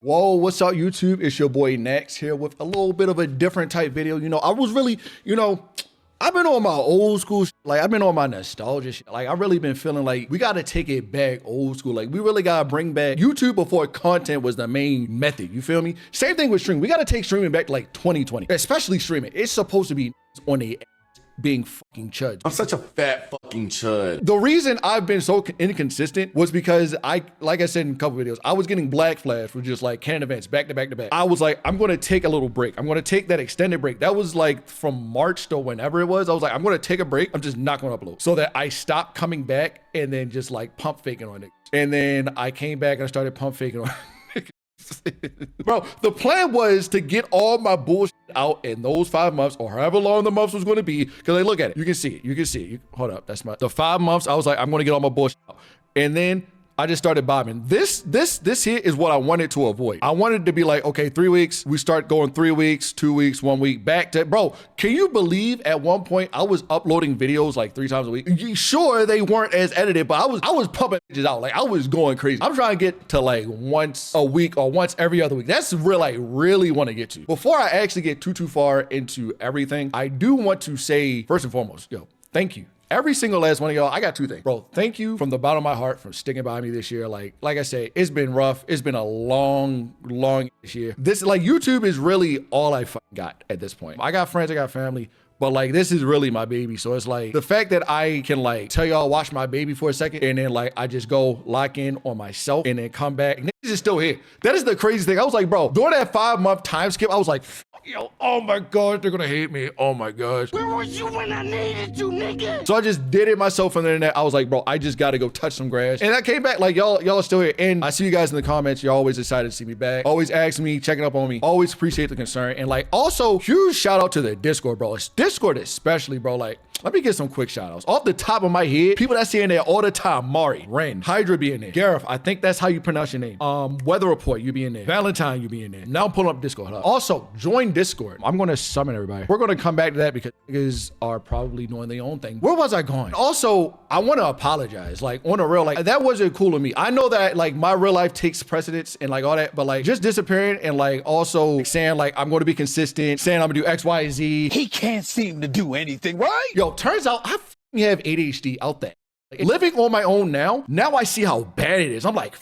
Whoa, what's up, YouTube? It's your boy Nax here with a little bit of a different type video. You know, I was really, I've been on my old school shit. Like, I've been on my nostalgia shit. Like, I've really been feeling like we gotta take it back old school. Like, we really gotta bring back YouTube before content was the main method. You feel me? Same thing with streaming. We gotta take streaming back to like 2020, especially streaming. It's supposed to be on the being fucking chud. I'm such a fat fucking chud. The reason I've been so inconsistent was because like I said in a couple videos, I was getting black flash for just like canon events back to back to back. I was like, I'm going to take a little break. I'm going to take that extended break. That was like from March to whenever it was. I was like, I'm going to take a break. I'm just not going to upload so that I stopped coming back and then just like pump faking on it. And then I came back and I started pump faking on it. Bro, the plan was to get all my bullshit out in those 5 months or however long the months was going to be. Because I look at it, you can see it, you can see it. Hold up, that's the 5 months. I was like, I'm going to get all my bullshit out, and then I just started bobbing. This here is what I wanted to avoid. I wanted to be like, okay, 3 weeks. We start going 3 weeks, 2 weeks, 1 week, back to, bro, can you believe at one point I was uploading videos like 3 times a week? Sure, they weren't as edited, but I was pumping bitches out. Like, I was going crazy. I'm trying to get to like once a week or once every other week. That's real, I really want to get to. Before I actually get too far into everything, I do want to say, first and foremost, yo, thank you. Every single last one of y'all, I got 2 things. Bro, thank you from the bottom of my heart for sticking by me this year. Like I say, it's been rough. It's been a long year. This, like, YouTube is really all I fucking got at this point. I got friends, I got family, but like, this is really my baby. So it's like, the fact that I can like tell y'all watch my baby for a second and then like, I just go lock in on myself and then come back. And niggas is still here. That is the craziest thing. I was like, bro, during that 5-month time skip, I was like, yo, oh my God, they're gonna hate me. Oh my gosh. Where was you when I needed you, nigga? So I just did it myself on the internet. I was like, bro, I just gotta go touch some grass. And I came back, like, y'all are still here. And I see you guys in the comments. You're always excited to see me back. Always asking me, checking up on me. Always appreciate the concern. And like, also, huge shout out to the Discord, bro. It's Discord especially, bro. Like, let me get some quick shout outs. Off the top of my head, people that see in there all the time: Mari, Ren, Hydra be in there. Gareth, I think that's how you pronounce your name. Weather Report, you be in there. Valentine, you be in there. Now I'm pulling up Discord. Also, join Discord. I'm gonna summon everybody. We're gonna come back to that because niggas are probably doing their own thing. Where was I going? Also, I wanna apologize. Like, on a real, like, that wasn't cool of me. I know that like my real life takes precedence and like all that, but like just disappearing and like also like, saying like I'm gonna be consistent, saying I'm gonna do X, Y, Z. He can't seem to do anything, right? Yo, turns out I have ADHD out there. Like, living on my own now I see how bad it is. I'm like,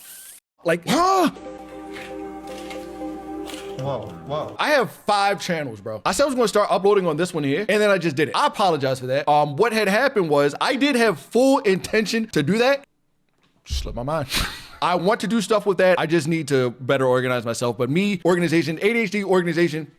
huh? Whoa. I have 5 channels, bro. I said I was gonna start uploading on this one here, and then I just did it. I apologize for that. What had happened was I did have full intention to do that. Just slipped my mind. I want to do stuff with that. I just need to better organize myself. But me, organization, ADHD, organization,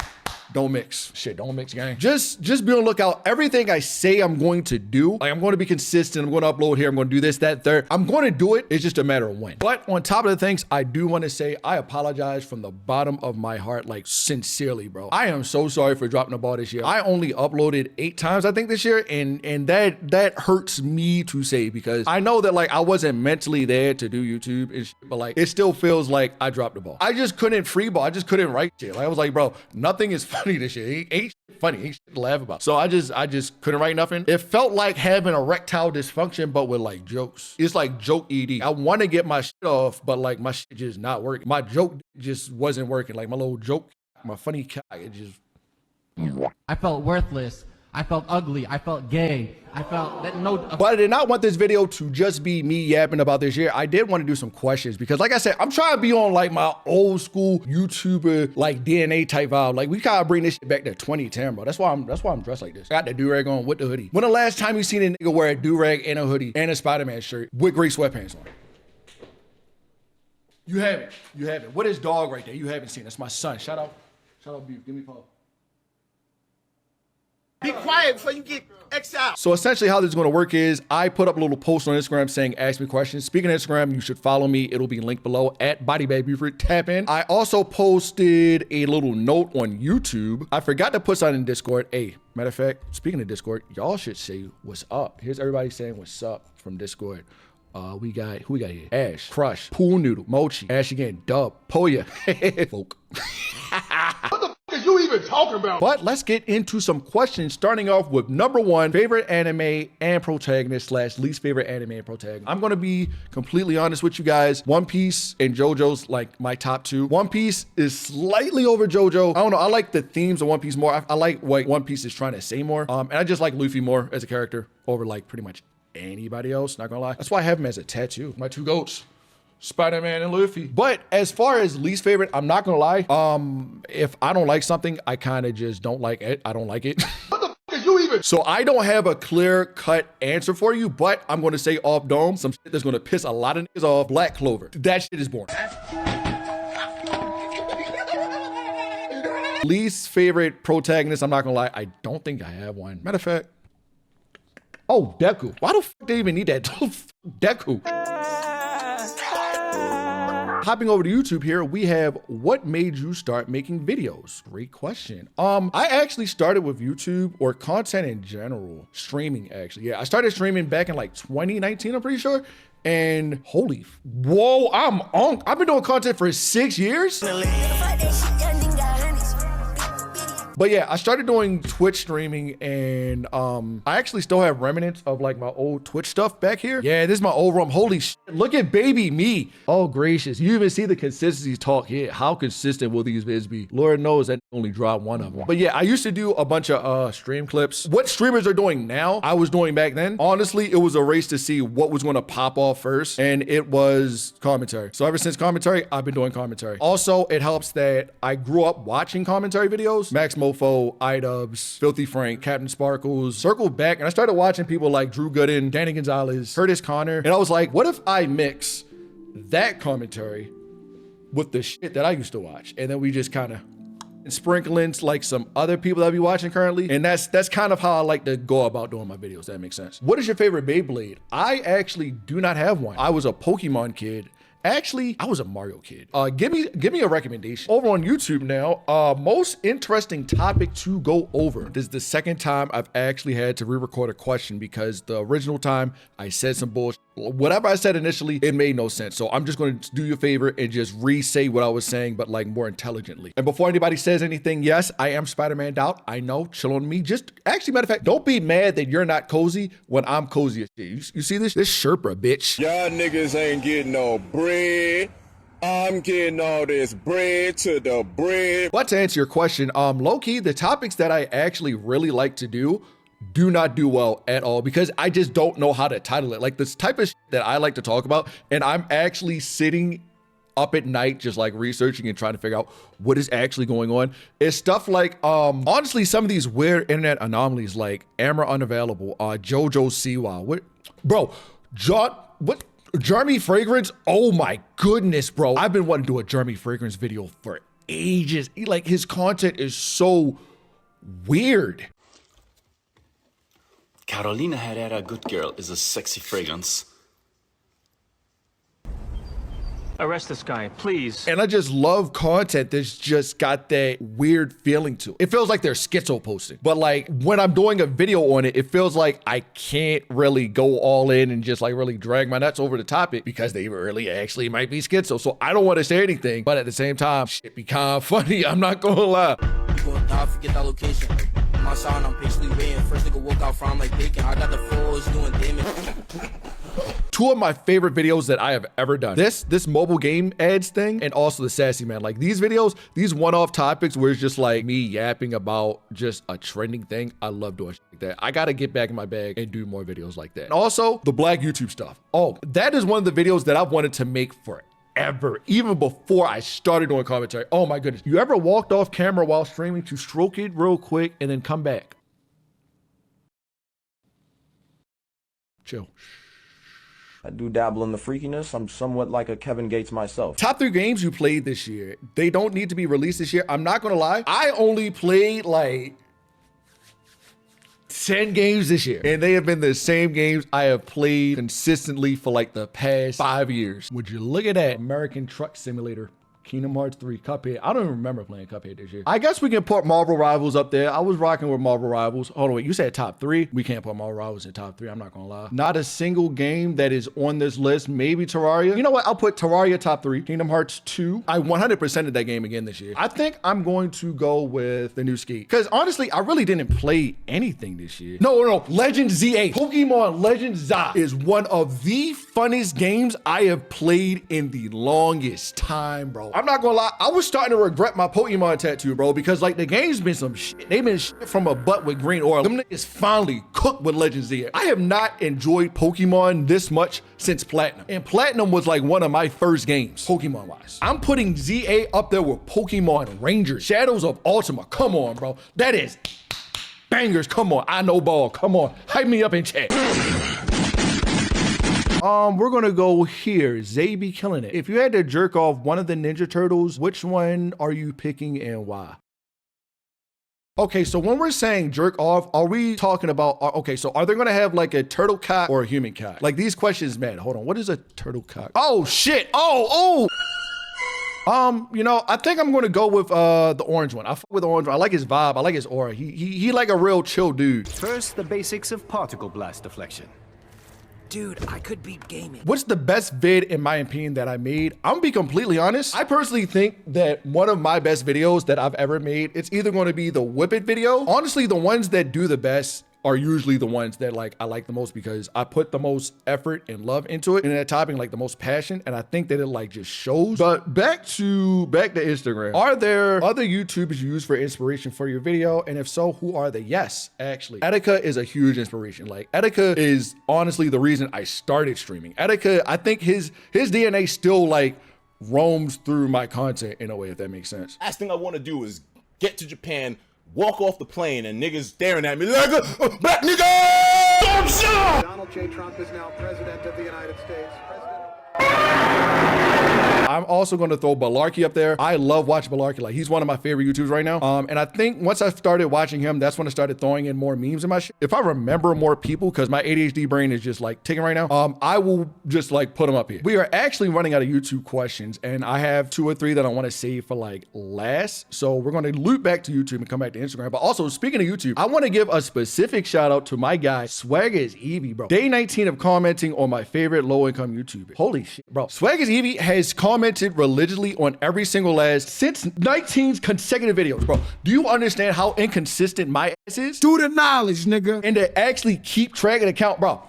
don't mix. Shit, don't mix, gang. Just be on the lookout. Everything I say I'm going to do, like, I'm going to be consistent. I'm going to upload here. I'm going to do this, that, third. I'm going to do it. It's just a matter of when. But on top of the things, I do want to say I apologize from the bottom of my heart, like, sincerely, bro. I am so sorry for dropping the ball this year. I only uploaded 8 times, I think, this year, and that hurts me to say because I know that like I wasn't mentally there to do YouTube and shit, but like it still feels like I dropped the ball. I just couldn't freeball. I just couldn't write shit. Like, I was like, bro, nothing is funny this shit. Ain't shit funny. Ain't shit to laugh about. So I just couldn't write nothing. It felt like having erectile dysfunction, but with like jokes. It's like joke ED. I want to get my shit off, but like my shit just not working. My joke just wasn't working. Like my little joke, my funny cock, it just. I felt worthless. I felt ugly. I felt gay. I felt that no. But I did not want this video to just be me yapping about this year. I did want to do some questions because, like I said, I'm trying to be on like my old school YouTuber like DNA type vibe. Like, we gotta bring this shit back to 2010, bro. That's why I'm dressed like this. I got the do-rag on with the hoodie. When the last time you seen a nigga wear a do-rag and a hoodie and a Spider-Man shirt with gray sweatpants on? You haven't. You haven't. What is dog right there? You haven't seen. That's my son. Shout out, Beef. Give me a call. Be quiet before you get XUAL. So essentially how this is going to work is I put up a little post on Instagram saying, ask me questions. Speaking of Instagram, you should follow me. It'll be linked below at BodyBagBuford. Tap in. I also posted a little note on YouTube. I forgot to put something in Discord. Hey, matter of fact, speaking of Discord, y'all should say what's up. Here's everybody saying what's up from Discord. Who we got here? Ash, Crush, Pool Noodle, Mochi, Ash again, Dub, Poya, Folk. What the fuck is you even talking about? But let's get into some questions, starting off with number 1, favorite anime and protagonist slash least favorite anime and protagonist. I'm gonna be completely honest with you guys. One Piece and JoJo's like my top 2. One Piece is slightly over JoJo. I don't know, I like the themes of One Piece more. I like what One Piece is trying to say more. And I just like Luffy more as a character over like pretty much anybody else, not gonna lie. That's why I have him as a tattoo. My 2 goats, Spider-Man and Luffy. But as far as least favorite, I'm not gonna lie. If I don't like something, I kind of just don't like it. I don't like it. What the fuck is you even? So I don't have a clear-cut answer for you, but I'm gonna say off dome, some shit that's gonna piss a lot of niggas off. Black Clover. That shit is boring. Least favorite protagonist, I'm not gonna lie, I don't think I have one. Matter of fact, oh, Deku. Why the fuck they even need that? Deku. Hopping over to YouTube here, we have what made you start making videos? Great question. I actually started with YouTube or content in general, streaming actually. Yeah, I started streaming back in like 2019, I'm pretty sure. And holy, whoa, I've been doing content for 6 years. But yeah, I started doing Twitch streaming and I actually still have remnants of like my old Twitch stuff back here. Yeah, this is my old room. Holy shit, look at baby me. Oh gracious, you even see the consistency talk here. How consistent will these vids be? Lord knows that only dropped one of them. But yeah, I used to do a bunch of stream clips. What streamers are doing now, I was doing back then. Honestly, it was a race to see what was gonna pop off first, and it was commentary. So ever since commentary, I've been doing commentary. Also, it helps that I grew up watching commentary videos. Max Mofo, iDubbbz, Filthy Frank, Captain Sparkles, circled back, and I started watching people like Drew Gooden, Danny Gonzalez, Curtis Connor, and I was like, what if I mix that commentary with the shit that I used to watch? And then we just kind of sprinkle in like some other people that I be watching currently. And that's kind of how I like to go about doing my videos. That makes sense. What is your favorite Beyblade? I actually do not have one. I was a Pokemon kid. Actually, I was a Mario kid. Give me a recommendation. Over on YouTube now, most interesting topic to go over. This is the second time I've actually had to re-record a question because the original time I said some bullshit. Whatever I said initially, it made no sense. So I'm just going to do you a favor and just re-say what I was saying, but like more intelligently. And before anybody says anything, yes, I am Spider-Man Doubt. I know, chill on me. Just actually, matter of fact, don't be mad that you're not cozy when I'm cozy as shit. You see this? This Sherpa, bitch. Y'all niggas ain't getting no bread. I'm getting all this bread to the bread. But to answer your question, low-key, the topics that I actually really like to do not do well at all because I just don't know how to title it. Like this type of shit that I like to talk about, and I'm actually sitting up at night just like researching and trying to figure out what is actually going on. It's stuff like honestly some of these weird internet anomalies like Amber Unavailable, JoJo Siwa. What bro, what Jeremy Fragrance? Oh my goodness, bro. I've been wanting to do a Jeremy Fragrance video for ages. Like his content is so weird. Carolina Herrera Good Girl is a sexy fragrance. Arrest this guy, please. And I just love content that's just got that weird feeling to it. It feels like they're schizo posting. But like when I'm doing a video on it, it feels like I can't really go all in and just like really drag my nuts over the topic because they really actually might be schizo. So I don't want to say anything, but at the same time, shit be kind of funny. I'm not gonna lie. You gonna die, forget that location. My son, I'm patiently waiting. First nigga woke out from like bacon. I got the fours doing damage. Two of my favorite videos that I have ever done. This mobile game ads thing and also the Sassy Man. Like these videos, these one-off topics where it's just like me yapping about just a trending thing. I love doing shit like that. I gotta get back in my bag and do more videos like that. And also the Black YouTube stuff. Oh, that is one of the videos that I've wanted to make forever, even before I started doing commentary. Oh my goodness. You ever walked off camera while streaming to stroke it real quick and then come back? Chill. I do dabble in the freakiness. I'm somewhat like a Kevin Gates myself. Top 3 games you played this year. They don't need to be released this year. I'm not gonna lie. I only played like 10 games this year. And they have been the same games I have played consistently for like the past 5 years. Would you look at that? American Truck Simulator Kingdom Hearts 3, Cuphead. I don't even remember playing Cuphead this year. I guess we can put Marvel Rivals up there. I was rocking with Marvel Rivals. Hold on, wait, you said top 3? We can't put Marvel Rivals in top 3, I'm not gonna lie. Not a single game that is on this list. Maybe Terraria. You know what? I'll put Terraria top 3. Kingdom Hearts 2. I 100%ed that game again this year. I think I'm going to go with the new Skate. Because honestly, I really didn't play anything this year. No. Legend Z8. Pokemon Legend Z is one of the funnest games I have played in the longest time, bro. I'm not gonna lie, I was starting to regret my Pokemon tattoo, bro, because like the game's been some shit. They've been shit from a butt with green oil. Them niggas finally cooked with Legend Z8. I have not enjoyed Pokemon this much since Platinum. And Platinum was like one of my first games, Pokemon-wise. I'm putting Z8 up there with Pokemon Rangers. Shadows of Ultima, come on, bro. That is bangers, come on. I know ball, come on. Hype me up in chat. We're gonna go here. Zay be killing it. If you had to jerk off one of the Ninja Turtles, which one are you picking and why? Okay, so when we're saying jerk off, are we talking about, okay, so are they gonna have like a turtle cock or a human cock? Like these questions, man, hold on. What is a turtle cock? Oh shit, oh. You know, I think I'm gonna go with the orange one. I fuck with the orange one. I like his vibe, I like his aura. He like a real chill dude. First, the basics of particle blast deflection. Dude, I could beat gaming. What's the best vid in my opinion that I made? I'm gonna be completely honest. I personally think that one of my best videos that I've ever made, it's either gonna be the Whip It video. Honestly, the ones that do the best are usually the ones that like I like the most because I put the most effort and love into it and that topic, like the most passion, and I think that it like just shows. But back to Instagram. Are there other YouTubers you use for inspiration for your video? And if so, who are they? Yes, actually. Etika is a huge inspiration. Like Etika is honestly the reason I started streaming. Etika, I think his DNA still like roams through my content in a way, if that makes sense. Last thing I want to do is get to Japan, walk off the plane, and niggas staring at me like, black nigga! Donald J. Trump is now president of the United States. I'm also going to throw Balarkey up there. I love watching Balarkey. Like he's one of my favorite YouTubers right now. And I think once I started watching him, that's when I started throwing in more memes in my shit. If I remember more people, because my ADHD brain is just like ticking right now, I will just like put them up here. We are actually running out of YouTube questions, and I have 2 or 3 that I want to save for like last. So we're going to loop back to YouTube and come back to Instagram. But also speaking of YouTube, I want to give a specific shout out to my guy, Swagger is Evie, bro. Day 19 of commenting on my favorite low income YouTuber. Holy shit, bro. Swagger is Evie has commented religiously on every single last since 19 consecutive videos, bro. Do you understand how inconsistent my ass is? Do the knowledge, nigga. And to actually keep track of the count, bro.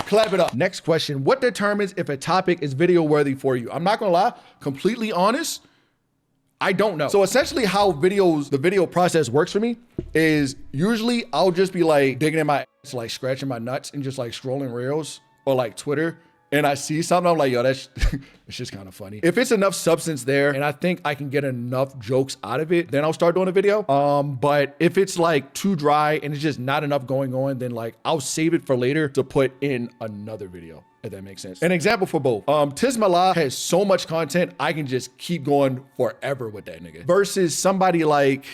Clap it up. Next question. What determines if a topic is video worthy for you? I'm not gonna lie, completely honest, I don't know. So essentially how the video process works for me is usually I'll just be like digging in my ass, like scratching my nuts and just like scrolling reels or like Twitter. And I see something, I'm like, yo, that's it's just kind of funny. If it's enough substance there and I think I can get enough jokes out of it, then I'll start doing a video. But if it's like too dry and it's just not enough going on, then like I'll save it for later to put in another video, if that makes sense. An example for both. Tismala has so much content, I can just keep going forever with that nigga. Versus somebody like,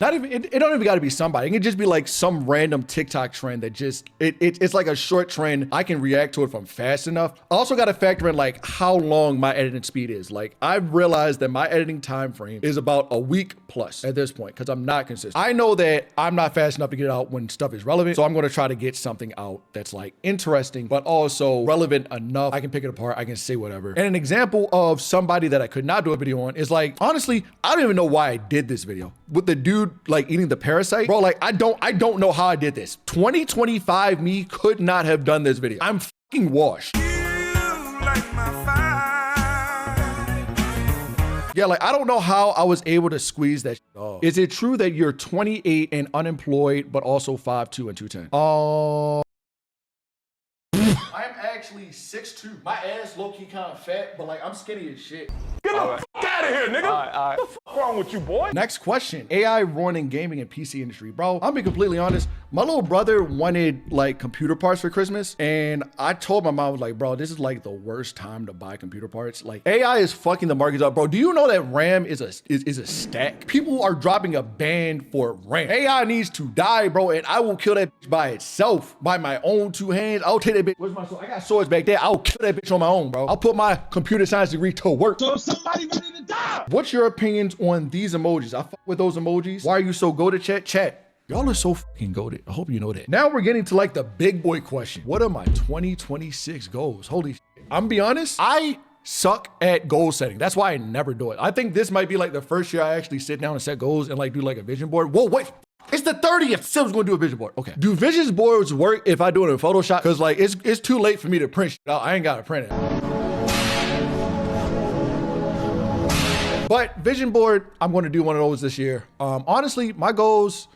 not even, it don't even gotta be somebody. It can just be like some random TikTok trend that just, it's like a short trend. I can react to it from fast enough. I also gotta factor in like how long my editing speed is. Like I've realized that my editing time frame is about a week plus at this point because I'm not consistent. I know that I'm not fast enough to get it out when stuff is relevant. So I'm gonna try to get something out that's like interesting, but also relevant enough. I can pick it apart, I can say whatever. And an example of somebody that I could not do a video on is like, honestly, I don't even know why I did this video. With the dude like eating the parasite, bro, like I don't know how I did this. 2025 me could not have done this video. I'm fucking washed. Yeah, like I don't know how I was able to squeeze that shit off. Is it true that you're 28 and unemployed, but also 5'2" and 210? I'm actually 6'2". My ass low-key kind of fat, but like I'm skinny as shit. Get the fuck out of here, nigga! All right. wrong with you, boy? Next question. AI ruining gaming and PC industry. Bro, I'll be completely honest. My little brother wanted like computer parts for Christmas. And I told my mom, I was like, bro, this is like the worst time to buy computer parts. Like AI is fucking the markets up, bro. Do you know that RAM is a stack? People are dropping a ban for RAM. AI needs to die, bro. And I will kill that bitch by itself, by my own two hands. I'll take that bitch. Where's my sword? I got swords back there. I'll kill that bitch on my own, bro. I'll put my computer science degree to work. So somebody ready to die. What's your opinions on these emojis? I fuck with those emojis. Why are you so goated, chat? Chat. Y'all are so fucking goated. I hope you know that. Now we're getting to like the big boy question. What are my 2026 goals? Holy shit. I'm gonna be honest. I suck at goal setting. That's why I never do it. I think this might be like the first year I actually sit down and set goals and like do like a vision board. Whoa, wait. It's the 30th. Said I was gonna do a vision board. Okay. Do vision boards work if I do it in Photoshop? Cause like it's too late for me to print shit out. I ain't gotta print it. But vision board, I'm going to do one of those this year. Honestly, my goals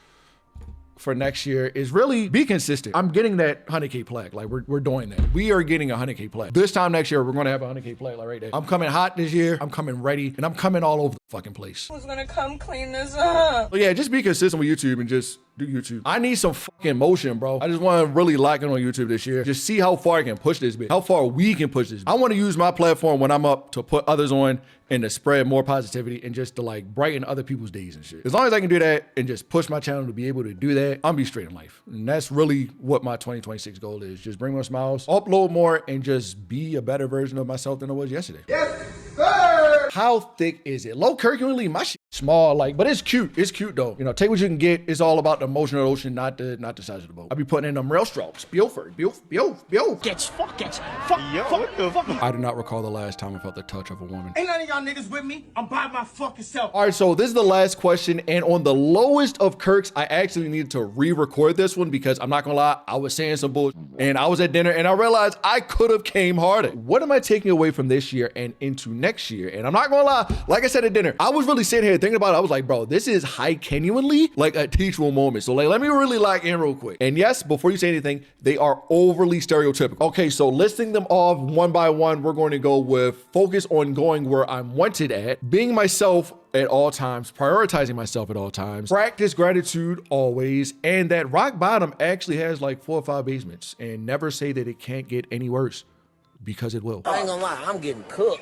for next year is really be consistent. I'm getting that 100K plaque. Like we're doing that. We are getting a 100K plaque. This time next year, we're going to have a 100K plaque like right there. I'm coming hot this year. I'm coming ready and I'm coming all over the fucking place. Who's going to come clean this up? So yeah, just be consistent with YouTube and just do YouTube. I need some fucking motion, bro. I just want to really lock in on YouTube this year. Just see how far I can push this bit, how far we can push this. I want to use my platform when I'm up to put others on and to spread more positivity and just to like brighten other people's days and shit. As long as I can do that and just push my channel to be able to do that, I'm be straight in life. And that's really what my 2026 goal is. Just bring more smiles, upload more, and just be a better version of myself than I was yesterday. Yes, sir! How thick is it? Low curricularly, my shit small, like, but it's cute. It's cute though. You know, take what you can get. It's all about the motion of the ocean, not the size of the boat. I be putting in them rail strokes. Buford. I do not recall the last time I felt the touch of a woman. Ain't none of y'all niggas with me. I'm by my fucking self. All right, so this is the last question. And on the lowest of Kirks, I actually needed to re-record this one because I'm not gonna lie, I was saying some bullshit and I was at dinner and I realized I could have came harder. What am I taking away from this year and into next year? And I'm not gonna lie, like I said at dinner, I was really sitting here thinking about it. I was like, bro, this is genuinely like a teachable moment. So like, let me really lock in real quick. And yes, before you say anything, they are overly stereotypical. Okay, so listing them off one by one, we're going to go with focus on going where I'm wanted at, being myself at all times, prioritizing myself at all times, practice gratitude always, and that rock bottom actually has like 4 or 5 basements, and never say that it can't get any worse. Because it will. I ain't gonna lie, I'm getting cooked.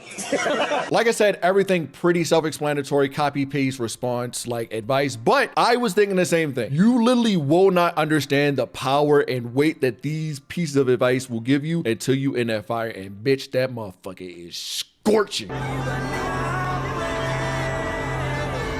Like I said, everything pretty self-explanatory, copy, paste, response, like advice. But I was thinking the same thing. You literally will not understand the power and weight that these pieces of advice will give you until you in that fire. And bitch, that motherfucker is scorching.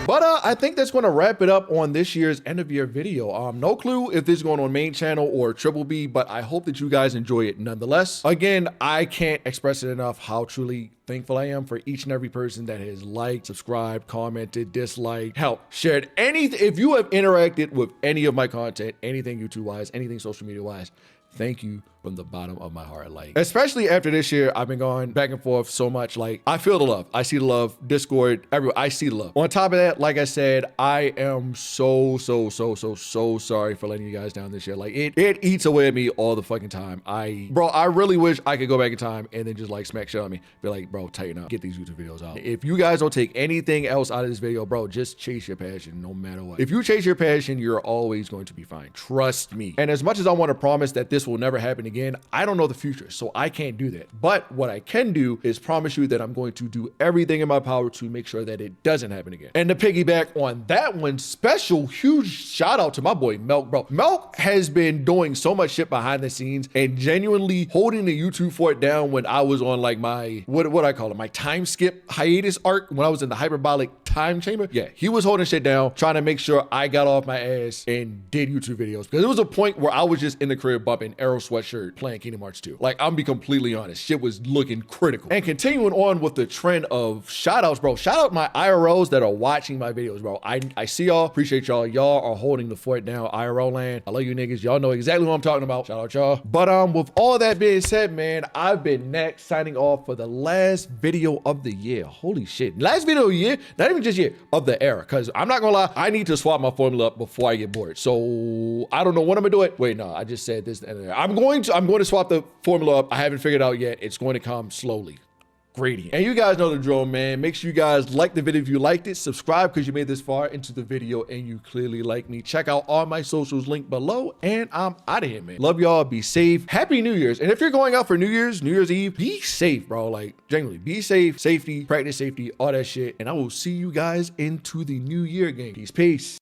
But I think that's going to wrap it up on this year's end of year video. No clue if this is going on main channel or Triple B, but I hope that you guys enjoy it nonetheless. Again, I can't express it enough how truly thankful I am for each and every person that has liked, subscribed, commented, disliked, hell, shared anything. If you have interacted with any of my content, anything YouTube wise, anything social media wise, thank you from the bottom of my heart. Like, especially after this year, I've been going back and forth so much. Like, I feel the love. I see the love. Discord, everywhere. I see the love. On top of that, like I said, I am so sorry for letting you guys down this year. Like, it eats away at me all the fucking time. Bro, I really wish I could go back in time and then just like smack shit on me. Be like, bro, tighten up. Get these YouTube videos out. If you guys don't take anything else out of this video, bro, just chase your passion no matter what. If you chase your passion, you're always going to be fine. Trust me. And as much as I want to promise that this will never happen again, I don't know the future, so I can't do that. But what I can do is promise you that I'm going to do everything in my power to make sure that it doesn't happen again. And to piggyback on that one, special huge shout out to my boy Melk, bro. Melk has been doing so much shit behind the scenes and genuinely holding the YouTube fort down when I was on like my, what I call it, my time skip hiatus arc when I was in the hyperbolic time chamber. Yeah, he was holding shit down, trying to make sure I got off my ass and did YouTube videos. Because there was a point where I was just in the crib bumping Arrow sweatshirt, playing Kingdom Hearts 2. Like, I'm be completely honest, shit was looking critical. And continuing on with the trend of shout outs, bro. Shout out my IRLs that are watching my videos, bro. I see y'all, appreciate y'all. Y'all are holding the fort down, IRL land. I love you niggas. Y'all know exactly what I'm talking about. Shout out y'all. But with all that being said, man, I've been next signing off for the last video of the year. Holy shit. Last video of the year, not even just year, of the era. Cause I'm not gonna lie, I need to swap my formula up before I get bored. So I don't know when I'm gonna do it. Wait, no, I just said this. I'm going to swap the formula up. I haven't figured it out yet. It's going to come slowly. gradient. And you guys know the drill, man. Make sure you guys like the video if you liked it. Subscribe because you made this far into the video and you clearly like me. Check out all my socials linked below, and I'm out of here, man. Love y'all. Be safe. Happy New Year's. And if you're going out for New Year's Eve, be safe, bro. Like, genuinely, be safe, safety, practice safety, all that shit. And I will see you guys into the new year, gang. Peace.